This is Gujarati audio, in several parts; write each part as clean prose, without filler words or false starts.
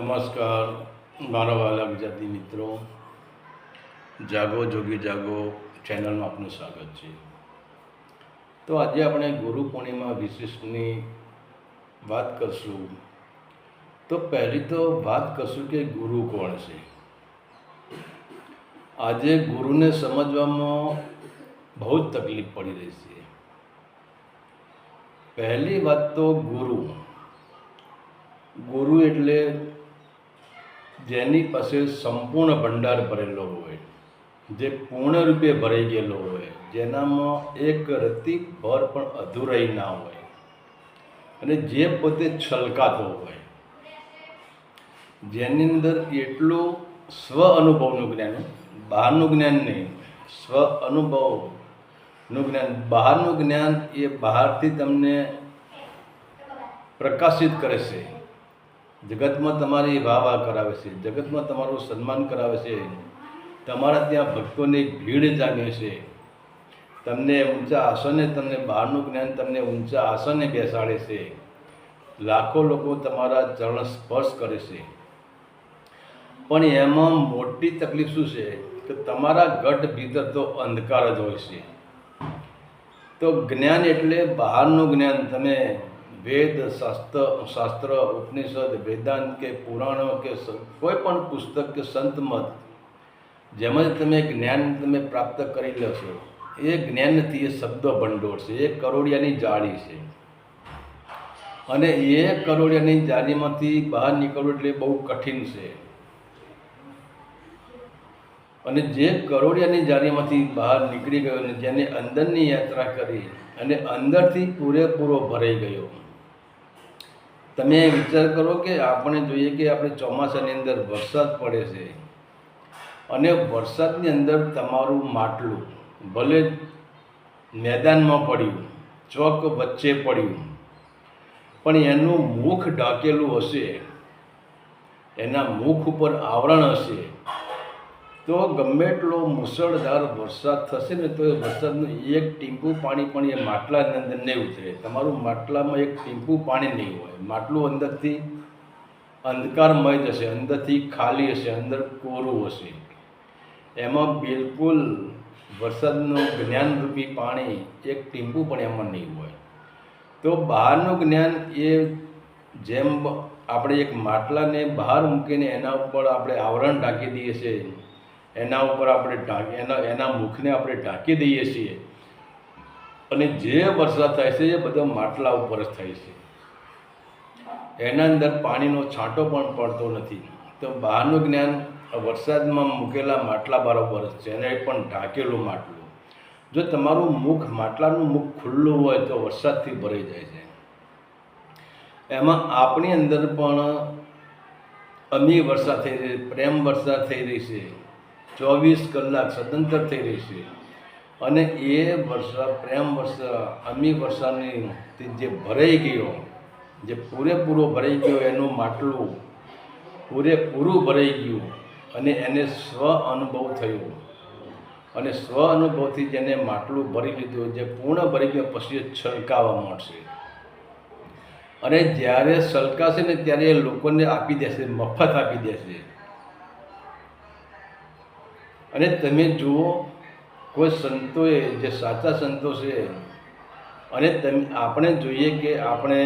નમસ્કાર મારા વાલા ગુજરાતી મિત્રો, જાગો જોગી જાગો ચેનલમાં આપનું સ્વાગત છે. તો આજે આપણે ગુરુ પૂર્ણિમા વિશેષની વાત કરશું. તો પહેલી તો વાત કરશું કે ગુરુ કોણ છે. આજે ગુરુને સમજવામાં બહુ જ તકલીફ પડી રહી છે. પહેલી વાત તો ગુરુ એટલે જેની પાસે સંપૂર્ણ ભંડાર ભરેલો હોય, જે પૂર્ણ રૂપે ભરાઈ ગયેલો હોય, જેનામાં એક રત્તી ભર પણ અધૂરાઈ ના હોય, અને જે પોતે છલકાતો હોય, જેની અંદર એટલું સ્વ અનુભવનું જ્ઞાન, બહારનું જ્ઞાન નહીં, સ્વ અનુભવનું જ્ઞાન. બહારનું જ્ઞાન એ બહારથી તમને પ્રકાશિત કરે છે, જગતમાં તમારી વાહ કરાવે છે, જગતમાં તમારું સન્માન કરાવે છે, તમારા ત્યાં ભક્તોની ભીડ જામે છે, તમને ઊંચા આસને, તમને બહારનું જ્ઞાન તમને ઊંચા આસને બેસાડે છે, લાખો લોકો તમારા ચરણ સ્પર્શ કરે છે. પણ એમાં મોટી તકલીફ શું છે કે તમારા ગઢ ભીતર તો અંધકાર જ હોય છે. તો જ્ઞાન એટલે બહારનું જ્ઞાન, તમે વેદ શાસ્ત્ર ઉપનિષદ વેદાંત કે પુરાણો કે કોઈ પણ પુસ્તક કે સંત મત જેમાં તમે જ્ઞાન તમે પ્રાપ્ત કરી લેશો, એ જ્ઞાન નથી, એ શબ્દ ભંડોળ છે, એ કરોડિયાની જાળી છે. અને એ કરોડિયાની જાળીમાંથી બહાર નીકળવું એટલે બહુ કઠિન છે. અને જે કરોડિયાની જાળીમાંથી બહાર નીકળી ગયો અને જેને અંદરની યાત્રા કરી અને અંદરથી પૂરેપૂરો ભરાઈ ગયો. તમે વિચાર કરો કે આપણે જોઈએ કે આપણે ચોમાસાની અંદર વરસાદ પડે છે, અને વરસાદની અંદર તમારું માટલું ભલે મેદાનમાં પડ્યું, ચોક વચ્ચે પડ્યું, પણ એનું મુખ ઢાંકેલું હશે, એના મુખ ઉપર આવરણ હશે, તો ગમે એટલો મુસળધાર વરસાદ થશે ને તો એ વરસાદનું એક ટીમ્પું પાણી પણ એ માટલાની અંદર નહીં ઉતરે. તમારું માટલામાં એક ટીમ્પું પાણી નહીં હોય, માટલું અંદરથી અંધકારમય જશે, અંદરથી ખાલી હશે, અંદર કોરું હશે, એમાં બિલકુલ વરસાદનું જ્ઞાનરૂપી પાણી એક ટીમ્પું પણ એમાં નહીં હોય. તો બહારનું જ્ઞાન એ જેમ આપણે એક માટલાને બહાર મૂકીને એના ઉપર આપણે આવરણ ઢાંકી દઈએ છીએ, એના ઉપર આપણે એના મુખને આપણે ઢાંકી દઈએ છીએ, અને જે વરસાદ થાય છે એ બધા માટલા ઉપર જ થાય છે, એના અંદર પાણીનો છાંટો પણ પડતો નથી. તો બહારનું જ્ઞાન વરસાદમાં મૂકેલા માટલા બરાબર જ છે, એને પણ ઢાંકેલું માટલું. જો તમારું મુખ, માટલાનું મુખ ખુલ્લું હોય તો વરસાદથી ભરાઈ જાય છે. એમાં આપણી અંદર પણ અમી વર્ષા થઈ રહી, પ્રેમ વર્ષા થઈ રહી છે, 24 કલાક સદંતર થઈ રહી છે. અને એ વર્ષા, પ્રેમ વર્ષા, અમી વર્ષાની જે ભરાઈ ગયો, જે પૂરેપૂરો ભરાઈ ગયો, એનું માટલું પૂરેપૂરું ભરાઈ ગયું, અને એને સ્વ અનુભવ થયો, અને સ્વ અનુભવથી જેને માટલું ભરી લીધું, જે પૂર્ણ ભરી ગયો, પછી એ છલકાવા માંડશે. અને જ્યારે છલકાશે ને ત્યારે એ લોકોને આપી દેશે, મફત આપી દેશે. અને તમે જુઓ, કોઈ સંતોએ, જે સાચા સંતો છે, અને આપણે જોઈએ કે આપણે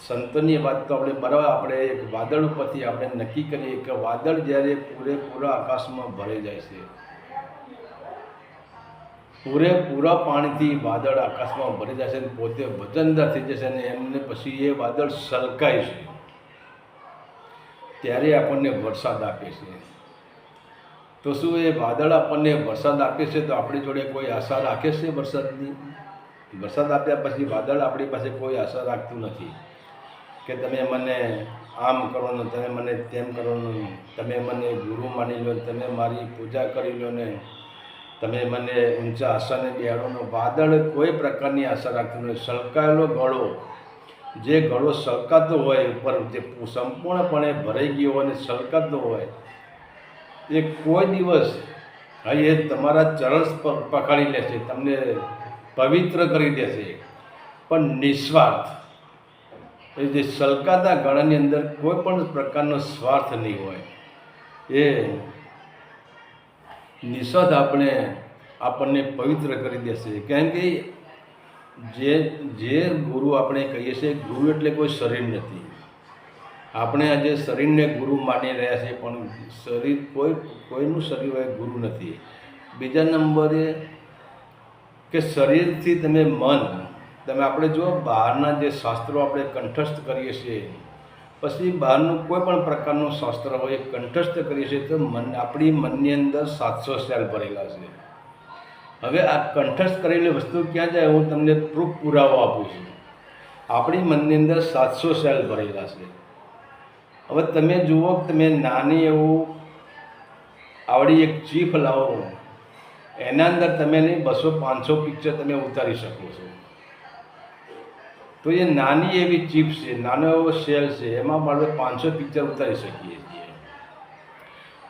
સંતોની વાત તો આપણે બરાબર, આપણે એક વાદળ ઉપરથી આપણે નક્કી કરીએ કે વાદળ જ્યારે પૂરેપૂરા આકાશમાં ભરાઈ જાય છે, પૂરેપૂરા પાણીથી વાદળ આકાશમાં ભરી જશે ને પોતે વજનદાર થઈ જશે, અને એમને પછી એ વાદળ છલકાય છે, ત્યારે આપણને વરસાદ આપે છે. તો શું એ વાદળ આપણને વરસાદ આપે છે તો આપણી જોડે કોઈ આશા રાખે છે વરસાદની? વરસાદ આપ્યા પછી વાદળ આપણી પાસે કોઈ આશા રાખતું નથી કે તમે મને આમ કરવાનું, તમે મને તેમ કરવાનું, તમે મને ગુરુ માની લો, તમે મારી પૂજા કરી લો ને તમે મને ઊંચા આશાને બેહાડો. વાદળ કોઈ પ્રકારની આશા રાખતું નથી. છલકાયેલો ગળો, જે ગળો છલકાતો હોય, ઉપર જે સંપૂર્ણપણે ભરાઈ ગયો હોય અને છલકાતો હોય, એ કોઈ દિવસ એ તમારા ચરણ પકડી લેશે, તમને પવિત્ર કરી દેશે, પણ નિસ્વાર્થ એ જે સલકાતા ગળાની અંદર કોઈ પણ પ્રકારનો સ્વાર્થ નહીં હોય. એ નિસ્વાર્થ આપણને પવિત્ર કરી દેશે. કારણ કે જે ગુરુ આપણે કહીએ છીએ, ગુરુ એટલે કોઈ શરીર નથી. આપણે આજે શરીરને ગુરુ માની રહ્યા છીએ, પણ શરીર કોઈનું શરીર હોય ગુરુ નથી. બીજા નંબરે કે શરીરથી તમે આપણે જો બહારના જે શાસ્ત્રો આપણે કંઠસ્થ કરીએ છીએ, પછી બહારનું કોઈ પણ પ્રકારનું શાસ્ત્ર હોય એ કંઠસ્થ કરીએ છીએ તો આપણી મનની અંદર 700 સેલ ભરેલા છે. હવે આ કંઠસ્થ કરેલી વસ્તુ ક્યાં જાય, હું તમને પુરાવો આપું છું. આપણી મનની અંદર 700 સેલ ભરેલા છે. હવે તમે જુઓ, તમે નાની એવું આવડી એક ચીપ લાવો, એના અંદર તમે નહીં 200-500 પિક્ચર તમે ઉતારી શકો છો. તો એ નાની એવી ચીપ છે, નાનો એવો સેલ છે, એમાં આપણે 500 પિક્ચર ઉતારી શકીએ છીએ.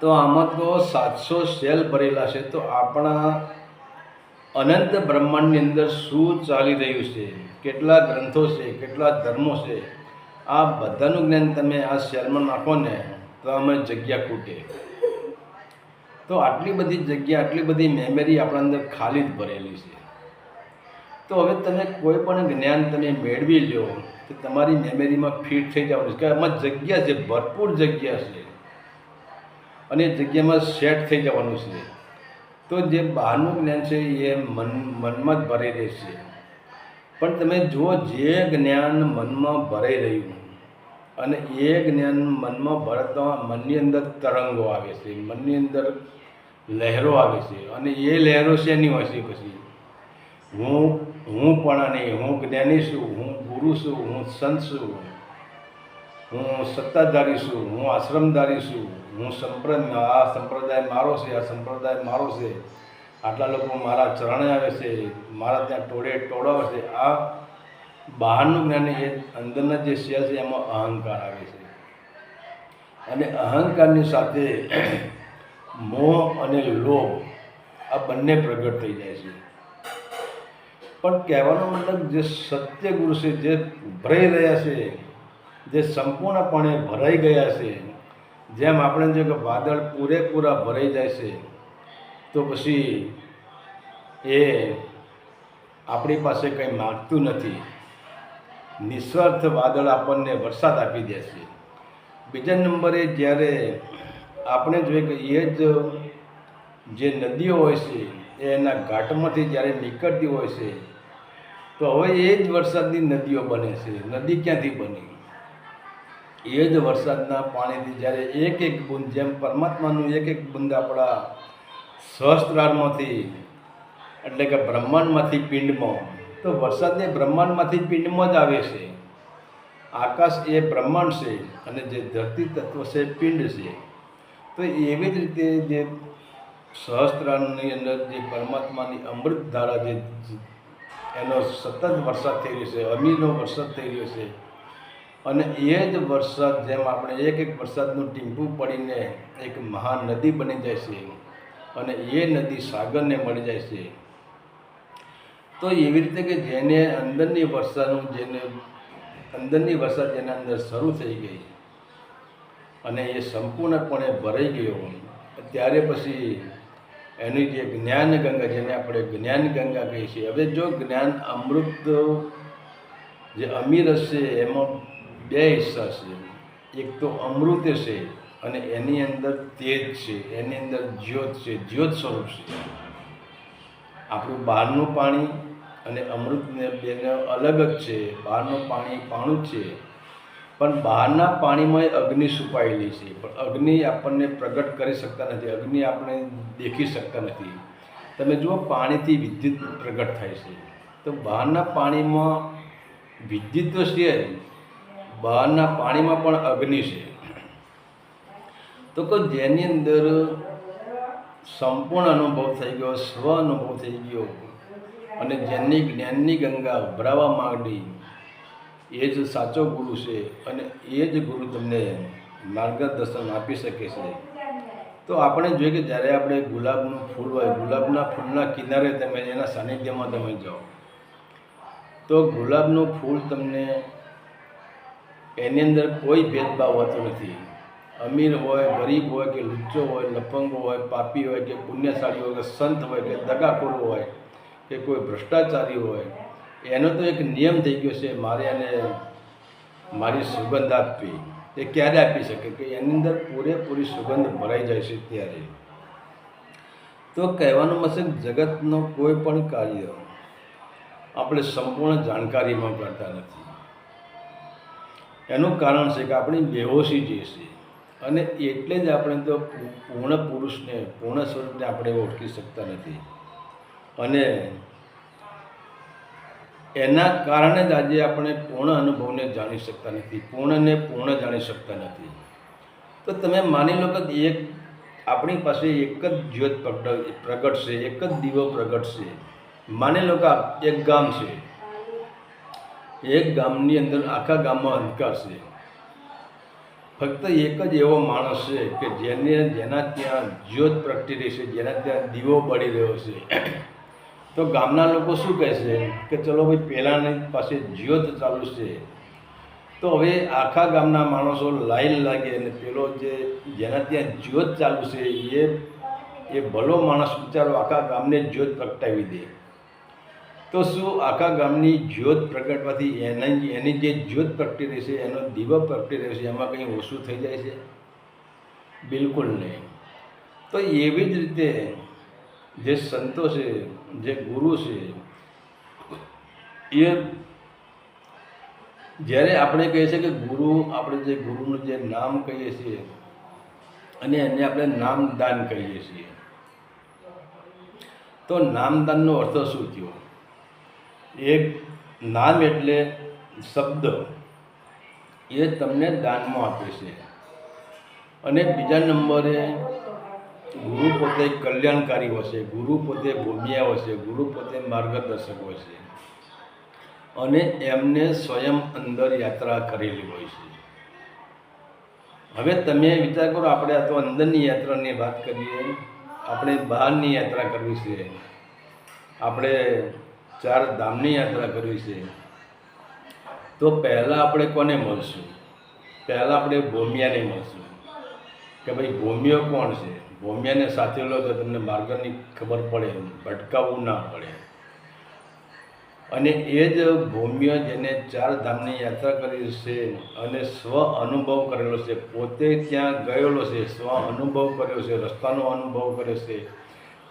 તો આમાં તો 700 સેલ ભરેલા છે. તો આપણા અનંત બ્રહ્માંડની અંદર શું ચાલી રહ્યું છે, કેટલા ગ્રંથો છે, કેટલા ધર્મો છે, આ બધાનું જ્ઞાન તમે આ સેલમાં નાખો ને તો અમે જગ્યા ખૂટે. તો આટલી બધી જગ્યા, આટલી બધી મેમરી આપણા અંદર ખાલી જ ભરેલી છે. તો હવે તમે કોઈ પણ જ્ઞાન તમે મેળવી લો તો તમારી મેમરીમાં ફિટ થઈ જવાનું છે કે આમાં જગ્યા છે, ભરપૂર જગ્યા છે, અને એ જગ્યામાં સેટ થઈ જવાનું છે. તો જે બહારનું જ્ઞાન છે એ મનમાં જ ભરાઈ રહેશે. પણ તમે જુઓ, જે જ્ઞાન મનમાં ભરાઈ રહ્યું અને એ જ્ઞાન મનમાં ભરતા મનની અંદર તરંગો આવે છે, મનની અંદર લહેરો આવે છે. અને એ લહેરો શેની હોય છે? પછી હું પણ નહીં, હું જ્ઞાની છું, હું ગુરુ છું, હું સંત છું, હું સત્તાધારી છું, હું આશ્રમધારી છું, હું આ સંપ્રદાય મારો છે, આ સંપ્રદાય મારો છે, આટલા લોકો મારા ચરણે આવે છે, મારા ત્યાં ટોળાવે છે. આ બહારનું જ્ઞાન, એ અંદરના જે સેલ છે એમાં અહંકાર આવે છે. અને અહંકારની સાથે મોહ અને લોભ આ બંને પ્રગટ થઈ જાય છે. પણ કહેવાનો મતલબ, જે સત્ય ગુરુ છે, જે ભરાઈ રહ્યા છે, જે સંપૂર્ણપણે ભરાઈ ગયા છે, જેમ આપણે જો કે વાદળ પૂરેપૂરા ભરાઈ જાય છે તો પછી એ આપણી પાસે કંઈ માગતું નથી. નિસ્વાર્થ વાદળ આપણને વરસાદ આપી દે છે. બીજા નંબરે જ્યારે આપણે જોઈએ કે એ જ જે નદીઓ હોય છે એ એના ઘાટમાંથી જ્યારે નીકળતી હોય છે તો હવે એ જ વરસાદની નદીઓ બને છે. નદી ક્યાંથી બની? એ જ વરસાદના પાણીથી જ્યારે એક એક બૂંદ, જેમ પરમાત્માનું એક એક બૂંદ આપણા સહસ્ત્રારમાંથી એટલે કે બ્રહ્માંડમાંથી પિંડમાં, તો વરસાદને બ્રહ્માંડમાંથી પિંડમાં જ આવે છે. આકાશ એ બ્રહ્માંડ છે અને જે ધરતી તત્વ છે પિંડ છે. તો એવી જ રીતે જે સહસ્ત્રારની અંદર જે પરમાત્માની અમૃત ધારા, જે એનો સતત વરસાદ થઈ રહ્યો છે, અમીનો વરસાદ થઈ રહ્યો છે. અને એ જ વરસાદ જેમ આપણે એક એક વરસાદનું ટીમ્પું પડીને એક મહાનદી બની જાય છે અને એ નદી સાગરને મળી જાય છે. તો એવી રીતે કે જેને અંદરની વરસાદ જેના અંદર શરૂ થઈ ગઈ અને એ સંપૂર્ણપણે ભરાઈ ગયો, ત્યારે પછી એની જે જ્ઞાન ગંગા, જેને આપણે જ્ઞાન ગંગા કહીએ છીએ. હવે જો જ્ઞાન અમૃત જે અમીરસ છે એમાં બે હિસ્સા છે. એક તો અમૃત છે અને એની અંદર તેજ છે, એની અંદર જ્યોત છે, જ્યોત સ્વરૂપ છે. આપણું બહારનું પાણી અને અમૃતને બેને અલગ જ છે. બહારનું પાણી પાણું જ છે, પણ બહારના પાણીમાં અગ્નિ છુપાયેલી છે. પણ અગ્નિ આપણને પ્રગટ કરી શકતા નથી, અગ્નિ આપણે દેખી શકતા નથી. તમે જુઓ, પાણીથી વિદ્યુત પ્રગટ થાય છે. તો બહારના પાણીમાં વિદ્યુત તો છે, બહારના પાણીમાં પણ અગ્નિ છે. તો જેની અંદર સંપૂર્ણ અનુભવ થઈ ગયો, સ્વ અનુભવ થઈ ગયો અને જેની જ્ઞાનની ગંગા ઉભરાવા માંડી, એ જ સાચો ગુરુ છે અને એ જ ગુરુ તમને માર્ગદર્શન આપી શકે છે. તો આપણે જોઈએ કે જ્યારે આપણે ગુલાબનું ફૂલ હોય, ગુલાબના ફૂલના કિનારે તમે એના સાનિધ્યમાં તમે જાઓ તો ગુલાબનું ફૂલ તમને એની અંદર કોઈ ભેદભાવ હોતો નથી. અમીર હોય, ગરીબ હોય કે લુચ્ચો હોય, લફંગો હોય, પાપી હોય કે પુણ્યશાળી હોય કે સંત હોય કે દગાખોર હોય કે કોઈ ભ્રષ્ટાચારી હોય, એનો તો એક નિયમ થઈ ગયો છે, મારે એને મારી સુગંધ આપવી. એ ક્યારે આપી શકે કે એની અંદર પૂરેપૂરી સુગંધ ભરાઈ જાય છે ત્યારે. તો કહેવાનો મતલબ જગતનો કોઈ પણ કાર્ય આપણે સંપૂર્ણ જાણકારીમાં કરતા નથી. એનું કારણ છે કે આપણી બેહોશી જે છે, અને એટલે જ આપણે તો પૂર્ણ પુરુષને, પૂર્ણ સ્વરૂપને આપણે ઓળખી શકતા નથી. અને એના કારણે જ આજે આપણે પૂર્ણ અનુભવને જાણી શકતા નથી, પૂર્ણને પૂર્ણ જાણી શકતા નથી. તો તમે માની લો કે આપણી પાસે એક જ જ્યોત પ્રગટ છે, એક જ દીવો પ્રગટ છે. માની લો કે એક ગામ છે, એક ગામની અંદર આખા ગામમાં અંધકાર છે. ફક્ત એક જ એવો માણસ છે કે જેના ત્યાં જ્યોત પ્રગટી રહી છે, જેના ત્યાં દીવો બળી રહ્યો છે. તો ગામના લોકો શું કહે છે કે ચલો ભાઈ, પહેલાંની પાસે જ્યોત ચાલુ છે, તો હવે આખા ગામના માણસો લાઈન લાગે અને પેલો જેના ત્યાં જ્યોત ચાલુ છે એ ભલો માણસ બિચારો આખા ગામને જ્યોત પ્રગટાવી દે. તો શું આખા ગામની જ્યોત પ્રગટવાથી એની જે જ્યોત પ્રગટી રહી છે, એનો દીવો પ્રગટી રહ્યો છે, એમાં કંઈ ઓછું થઈ જાય છે? બિલકુલ નહીં. તો એવી જ રીતે જે સંતો છે, જે ગુરુ છે, એ જ્યારે આપણે કહીએ છીએ કે ગુરુ, આપણે જે ગુરુનું જે નામ કહીએ છીએ અને એને આપણે નામદાન કહીએ છીએ, તો નામદાનનો અર્થ શું થયો? એક નામ એટલે શબ્દ, એ તમને દાનમાં આપે છે. અને બીજા નંબરે ગુરુ પોતે કલ્યાણકારી હોય છે, ગુરુ પોતે ભૂમિયા હોય છે, ગુરુ પોતે માર્ગદર્શક હોય છે, અને એમને સ્વયં અંદર યાત્રા કરેલી હોય છે. હવે તમે વિચાર કરો, આપણે આ તો અંદરની યાત્રાની વાત કરીએ, આપણે બહારની યાત્રા કરવી છે, આપણે 4 ધામની યાત્રા કરવી છે. તો પહેલાં આપણે કોને મળશું? પહેલાં આપણે ભૂમિયાને મળશું કે ભાઈ ભૂમિયો કોણ છે. ભૂમિયાને સાથે લો તો તમને માર્ગની ખબર પડે, ભટકાવવું ના પડે. અને એ જ ભૂમિય જેને 4 ધામની યાત્રા કરી છે અને સ્વ અનુભવ કરેલો છે, પોતે ત્યાં ગયેલો છે, સ્વ અનુભવ કર્યો છે, રસ્તાનો અનુભવ કર્યો છે,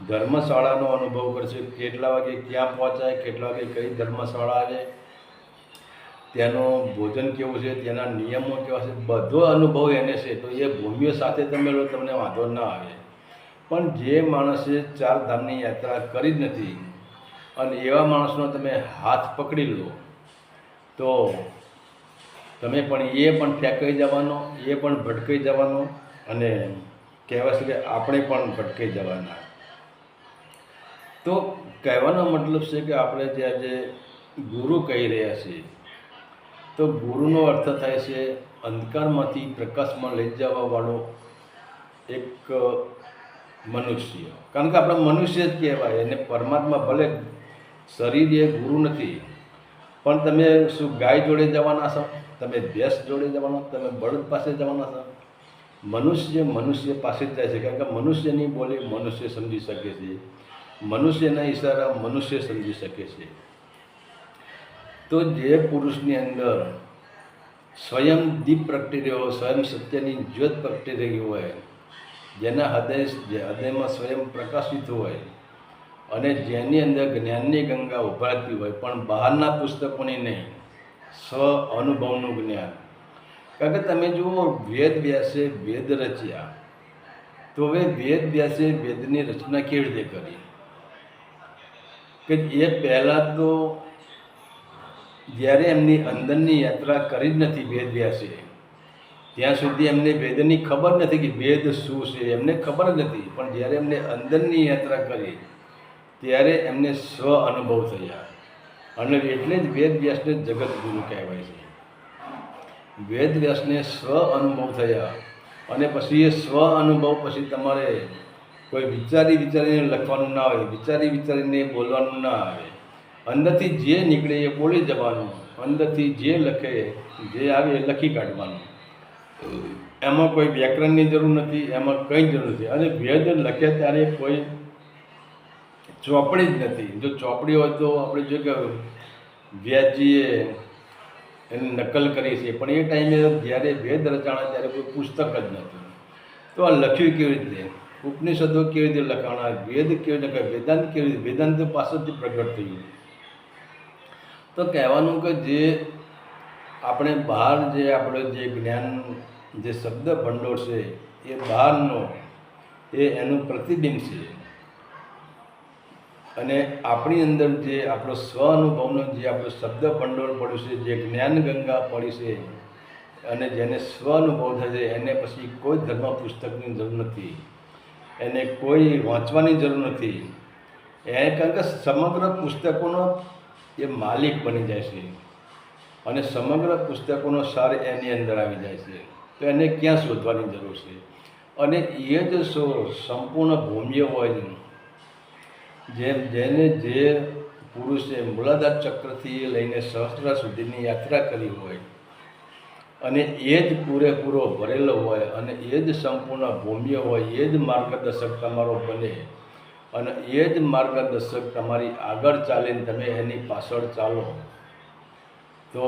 ધર્મશાળાનો અનુભવ કર્યો છે, કેટલા વાગે ક્યાં પહોંચાય, કેટલા વાગે કઈ ધર્મશાળા આવે, ત્યાંનું ભોજન કેવું છે, ત્યાંના નિયમો કેવા છે, બધો અનુભવ એને છે. તો એ ભૂમિઓ સાથે તમે લો, તમને વાંધો ના આવે. પણ જે માણસે 4 ધામની યાત્રા કરી જ નથી અને એવા માણસનો તમે હાથ પકડી લો, તો તમે પણ એ પણ ફેંકાઈ જવાનો, એ પણ ભટકાઈ જવાનો, અને કહેવાય છે કે આપણે પણ ભટકાઈ જવાના. તો કહેવાનો મતલબ છે કે આપણે જે આજે ગુરુ કહી રહ્યા છીએ, તો ગુરુનો અર્થ થાય છે અંધકારમાંથી પ્રકાશમાં લઈ જવાવાળો એક મનુષ્ય. કારણ કે આપણે મનુષ્ય જ કહેવાય, અને પરમાત્મા ભલે શરીર એ ગુરુ નથી, પણ તમે શું ગાય જોડે જવાના છો? તમે ભેંસ જોડે જવાના? તમે બળદ પાસે જવાના છો? મનુષ્ય પાસે જ જાય છે. કારણ કે મનુષ્યની બોલી મનુષ્ય સમજી શકે છે, મનુષ્યના ઈશારા મનુષ્ય સમજી શકે છે. તો જે પુરુષની અંદર સ્વયં દીપ પ્રગટી રહ્યો, સ્વયં સત્યની જ્યોત પ્રગટી રહી હોય, જેના હૃદયમાં સ્વયં પ્રકાશિત હોય, અને જેની અંદર જ્ઞાનની ગંગા ઉભરાતી હોય, પણ બહારના પુસ્તકોની નહીં, સ્વ અનુભવનું જ્ઞાન. કારણ કે તમે જુઓ, વેદ વ્યાસે વેદ રચ્યા, તો હવે વેદ વ્યાસે વેદની રચના કેવી રીતે કરી? કે એ પહેલાં તો જ્યારે એમની અંદરની યાત્રા કરી જ નથી વેદ વ્યાસે, ત્યાં સુધી એમને વેદની ખબર નથી કે વેદ શું છે, એમને ખબર જ નથી. પણ જ્યારે એમને અંદરની યાત્રા કરી ત્યારે એમને સ્વ અનુભવ થયા, અને એટલે જ વેદ વ્યાસને જગતગુરુ કહેવાય છે. વેદ વ્યાસને સ્વ અનુભવ થયા, અને પછી એ સ્વ અનુભવ પછી તમારે કોઈ વિચારીને લખવાનું ના આવે, વિચારીને બોલવાનું ના આવે. અંદરથી જે નીકળે એ બોલી જવાનું, અંદરથી જે લખે જે આવે એ લખી કાઢવાનું. એમાં કોઈ વ્યાકરણની જરૂર નથી, એમાં કંઈ જરૂર નથી. અને વેદ લખે ત્યારે કોઈ ચોપડી જ નથી. જો ચોપડી હોય તો આપણે જો કે વ્યાસજીએ એની નકલ કરી છે, પણ એ ટાઈમે જ્યારે વેદ રચાણા ત્યારે કોઈ પુસ્તક જ નહોતું. તો આ લખ્યું કેવી રીતે? ઉપનિષદો કેવી રીતે લખાણા? વેદ કેવી રીતે? વેદાંત કેવી રીતે? વેદાંત પાસેથી પ્રગટ થયું. તો કહેવાનું કે જે આપણે બહાર જે આપણે જે જ્ઞાન જે શબ્દ ભંડોળ છે એ બહારનો એ એનું પ્રતિબિંબ છે. અને આપણી અંદર જે આપણો સ્વ અનુભવનો જે આપણો શબ્દ ભંડોળ પડ્યું છે, જે જ્ઞાન ગંગા પડી છે, અને જેને સ્વ અનુભવ થાય છે, એને પછી કોઈ ધર્મ પુસ્તકની જરૂર નથી, એને કોઈ વાંચવાની જરૂર નથી. કારણ કે સમગ્ર પુસ્તકોનો એ માલિક બની જાય છે અને સમગ્ર પુસ્તકોનો સાર એની અંદર આવી જાય છે. તો એને ક્યાં શોધવાની જરૂર છે? અને એ જ સંપૂર્ણ ભૂમિય હોય, જેને જે પુરુષે મૂલાધાર ચક્રથી લઈને સહસ્ત્રાર સુધીની યાત્રા કરી હોય અને એ જ પૂરેપૂરો ભરેલો હોય અને એ જ સંપૂર્ણ ભૂમિય હોય, એ જ માર્ગદર્શક તમારો બને અને એ જ માર્ગદર્શક તમારી આગળ ચાલીને તમે એની પાછળ ચાલો, તો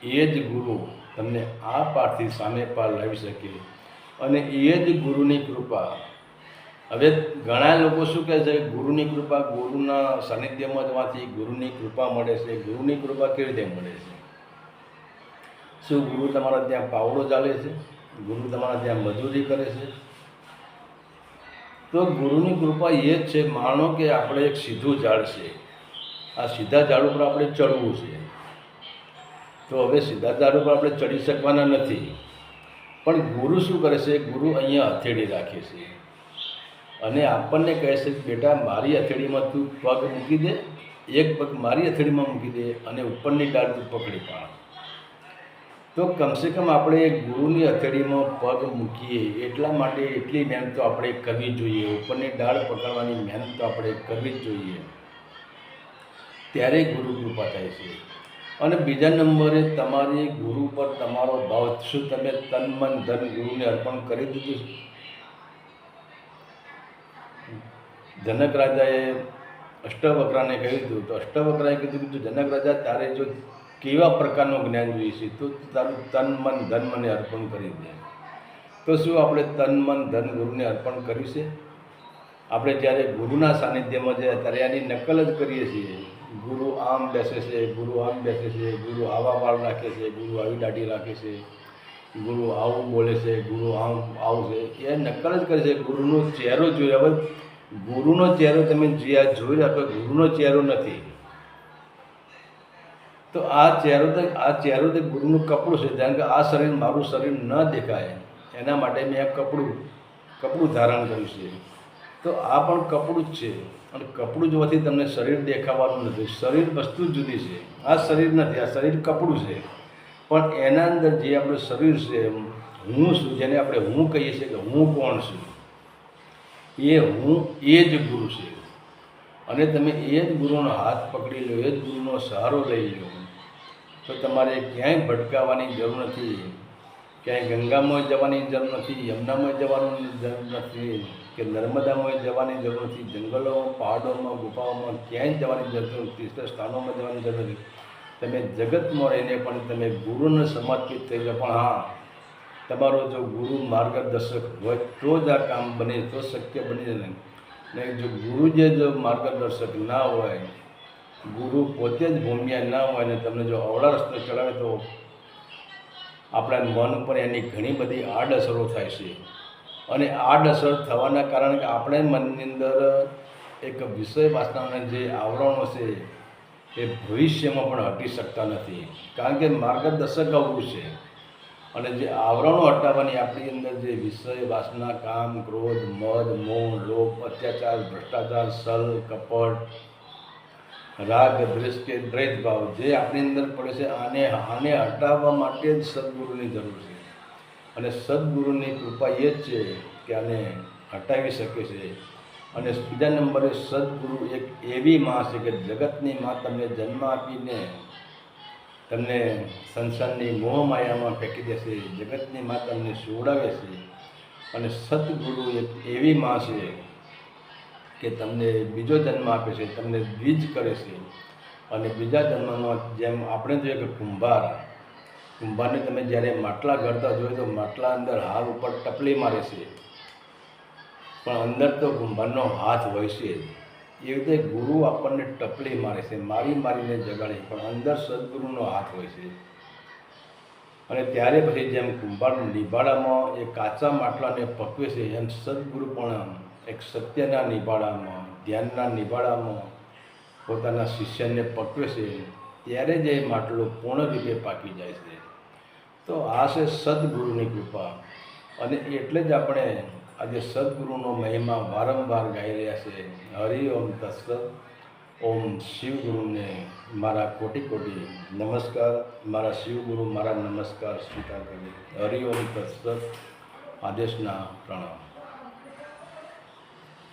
એ જ ગુરુ તમને આ પારથી સામે પાર લાવી શકે. અને એ જ ગુરુની કૃપા. હવે ઘણા લોકો શું કહે છે? ગુરુની કૃપા, ગુરુના સાનિધ્યમાં જવાથી ગુરુની કૃપા મળે છે. ગુરુની કૃપા કેવી રીતે મળે છે? શું ગુરુ તમારા ત્યાં પાવડો ચાલે છે? ગુરુ તમારા ત્યાં મજૂરી કરે છે? તો ગુરુની કૃપા એ જ છે. માનો કે આપણે એક સીધું ઝાડ છે, આ સીધા ઝાડ ઉપર આપણે ચડવું છે. તો હવે સીધા ઝાડ ઉપર આપણે ચડી શકવાના નથી, પણ ગુરુ શું કરે છે? ગુરુ અહીંયા હથેળી રાખે છે અને આપણને કહે છે કે બેટા, મારી હથેળીમાં તું પગ મૂકી દે, એક પગ મારી હથેળીમાં મૂકી દે અને ઉપરની ડાળ તું પકડી પાડ. તો કમસે કમ આપણે ગુરુની હથેળીમાં પગ મૂકીએ એટલા માટે એટલી મહેનત તો આપણે કરવી જોઈએ. ઉપરની ડાળ પકડવાની મહેનત તો આપણે કરવી જ જોઈએ, ત્યારે ગુરુ કૃપા થાય છે. અને બીજા નંબરે તમારી ગુરુ પર તમારો ભાવ. શું તમે તન મન ધન ગુરુને અર્પણ કરી દીધું? જનક રાજાએ અષ્ટવક્રાને કહ્યું હતું, તો અષ્ટવક્રાએ કીધું કે જનક રાજા, તારે જો કેવા પ્રકારનું જ્ઞાન જોઈએ છે તો તારું તન મન ધન મને અર્પણ કરી દે. તો શું આપણે તન મન ધન ગુરુને અર્પણ કર્યું છે? આપણે જ્યારે ગુરુના સાનિધ્યમાં જઈએ ત્યારે એની નકલ જ કરીએ છીએ. ગુરુ આમ બેસે છે, ગુરુ આમ બેસે છે, ગુરુ આવા વાળ રાખે છે, ગુરુ આવી દાઢી રાખે છે, ગુરુ આવું બોલે છે, ગુરુ આવું છે, એ નકલ જ કરે છે. ગુરુનો ચહેરો જોઈએ. હવે ગુરુનો ચહેરો તમે જોઈ રાખો, ગુરુનો ચહેરો નથી. તો આ ચહેરો તો ગુરુનું કપડું છે. કારણ કે આ શરીર મારું શરીર ન દેખાય એના માટે મેં આ કપડું ધારણ કર્યું છે. તો આ પણ કપડું જ છે. અને કપડું જોવાથી તમને શરીર દેખાવાનું નથી. શરીર વસ્તુ જુદી છે, આ શરીર નથી. આ શરીર કપડું છે, પણ એના અંદર જે આપણું શરીર છે, હું છું, જેને આપણે હું કહીએ છીએ કે હું કોણ છું, એ જ ગુરુ છે. અને તમે એ જ ગુરુનો હાથ પકડી લો, એ જ ગુરુનો સહારો લઈ લો, તો તમારે ક્યાંય ભટકાવાની જરૂર નથી. ક્યાંય ગંગામાં જવાની જરૂર નથી, યમુનામાં જવાની જરૂર નથી, કે નર્મદામાં જવાની જરૂર નથી, જંગલોમાં, પહાડોમાં, ગુફાઓમાં ક્યાંય જવાની જરૂર નથી, તીર્થ સ્થાનોમાં જવાની જરૂર નથી. તમે જગતમાં રહીને પણ તમે ગુરુને સમર્પિત થઈ જાઓ. પણ હા, તમારો જો ગુરુ માર્ગદર્શક હોય તો જ આ કામ બને, તો શક્ય બની જાય. નહીં જો ગુરુ જો માર્ગદર્શક ના હોય, ગુરુ પોતે જ ભૂમિયા ના હોય ને તમને જો અવળા રસ્તે ચડાવે, તો આપણા મન ઉપર એની ઘણી બધી આડઅસરો થાય છે. અને આડઅસર થવાના કારણે આપણે મનની અંદર એક વિષય વાસનાના જે આવરણો છે એ ભવિષ્યમાં પણ હટી શકતા નથી. કારણ કે માર્ગદર્શક અવરું છે. અને જે આવરણો હટાવવાની આપણી અંદર જે વિષય વાસના, કામ, ક્રોધ, મદ, મોહ, લોભ, અત્યાચાર, ભ્રષ્ટાચાર, છલ, કપટ, રાગ, દ્વેષ કે દ્વૈત ભાવ જે આપણી અંદર પડે છે, આને હટાવવા માટે જ સદગુરુની જરૂર છે. અને સદગુરુની કૃપા એ જ છે કે આને હટાવી શકે છે. અને બીજા નંબરે સદગુરુ એક એવી માં છે કે જગતની માં તમને જન્મ આપીને તમને સંસારની મોહમાયામાં ફેંકી દેશે, જગતની માં તમને સુવડાવે છે. અને સદગુરુ એક એવી માં છે કે તમને બીજો જન્મ આપે છે, તમને દ્વિજ કરે છે. અને બીજા જન્મમાં જેમ આપણે જોઈએ કે કુંભારને તમે જ્યારે માટલા ઘડતા જોઈએ તો માટલા અંદર હાથ ઉપર ટપલી મારે છે, પણ અંદર તો કુંભારનો હાથ હોય છે. એ રીતે ગુરુ આપણને ટપલી મારે છે, મારીને જગાડે, પણ અંદર સદગુરુનો હાથ હોય છે. અને ત્યારે પછી જેમ કુંભાર નિભાડામાં એ કાચા માટલાને પકવે છે, એમ સદગુરુ પણ એક સત્યના નિભાડામાં, ધ્યાનના નિભાડામાં પોતાના શિષ્યને પકવે છે. ત્યારે જ એ માટલો પૂર્ણ રીતે પાકી જાય છે. તો આ છે સદગુરુની કૃપા. અને એટલે જ આપણે આજે સદગુરુનો મહિમા વારંવાર ગાઈ રહ્યા છે. હરિ ઓમ તત્સત. ઓમ શિવગુરુને મારા કોટી કોટી નમસ્કાર. મારા શિવગુરુ મારા નમસ્કાર સ્વીકાર કરી. હરિ ઓમ તત્સત. આદેશના પ્રણામ.